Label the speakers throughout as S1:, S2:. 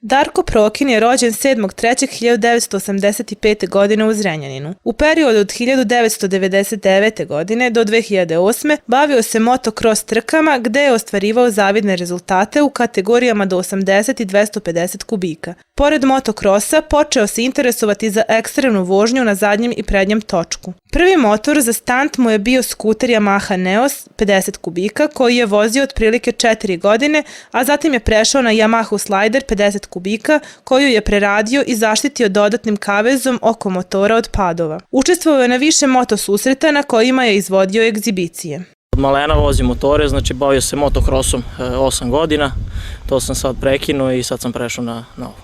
S1: Darko Prokin je rođen 7.3.1985. godine u Zrenjaninu. U periodu od 1999. godine do 2008. bavio se motocross trkama gde je ostvarivao zavidne rezultate u kategorijama do 80 i 250 kubika. Pored motocrossa počeo se interesovati za ekstremnu vožnju na zadnjem i prednjem točku. Prvi motor za stant mu je bio skuter Yamaha Neos 50 kubika koji je vozio otprilike 4 godine, a zatim je prešao na Yamaha Slider 50 kubika koju je preradio i zaštitio dodatnim kavezom oko motora od padova. Učestvovao je na više moto susreta na kojima je izvodio egzibicije.
S2: Od malena vozim motore, znači bavio se motocrossom 8 godina, to sam sad prekinuo i sad sam prešao na ovo.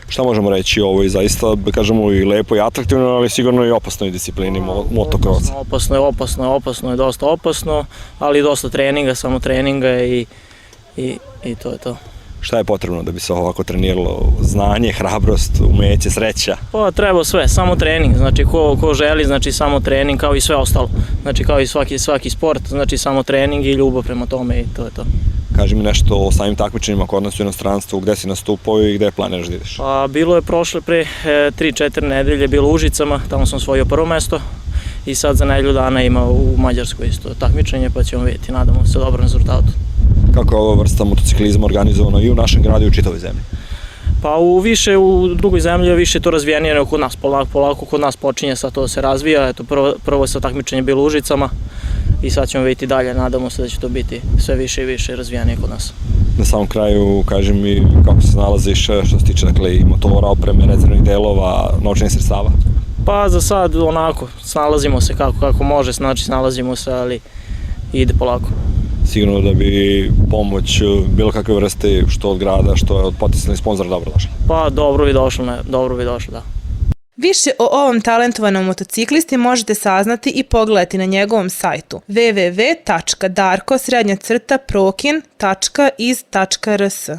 S3: Šta možemo reći o ovoj zaista, da kažemo, i lepo i atraktivno, ali sigurno i opasnoj disciplini motocrossa?
S2: Opasno je, dosta opasno, ali dosta treninga, samo treninga i to je to.
S3: Šta je potrebno da bi se ovako treniralo? Znanje, hrabrost, umeće, sreća?
S2: Pa treba sve, samo trening, znači ko želi, znači samo trening kao i sve ostalo. Znači kao i svaki sport, znači samo trening i ljubav prema tome i to je to.
S3: Kaži mi nešto o samim takmičenjima kod nas u inostranstvu, gde si nastupao i gde planiraš da ideš?
S2: Pa bilo je pre 3-4 nedelje, bilo u Užicama, tamo sam osvojio prvo mesto i sad za nedelju dana ima u Mađarskoj isto takmičenje, pa ćemo vidjeti, nadamo se dobrom rezultatu.
S3: Kako je ova vrsta motociklizma organizovana i u našem gradu i u čitavoj zemlji?
S2: Pa u drugoj zemlji je više to razvijenije nego kod nas, polako kod nas počinje sad to da se razvija, eto prvo je sad takmičenje bilo u Užicama i sad ćemo vidjeti dalje, nadamo se da će to biti sve više i više razvijenije kod nas.
S3: Na samom kraju, kaži mi kako se nalaziš što se tiče i motora, opreme, rezervnih delova, novčanih sredstava?
S2: Pa za sad onako, snalazimo se kako može, znači snalazimo se, ali ide polako.
S3: Sigurno da bi pomoć bilo kakve vrste, što od grada, što od potencijalnih sponzora, dobro došla? Pa dobro bi došlo, da.
S1: Više o ovom talentovanom motociklisti možete saznati i pogledati na njegovom sajtu www.darko_prokin.iz.rs.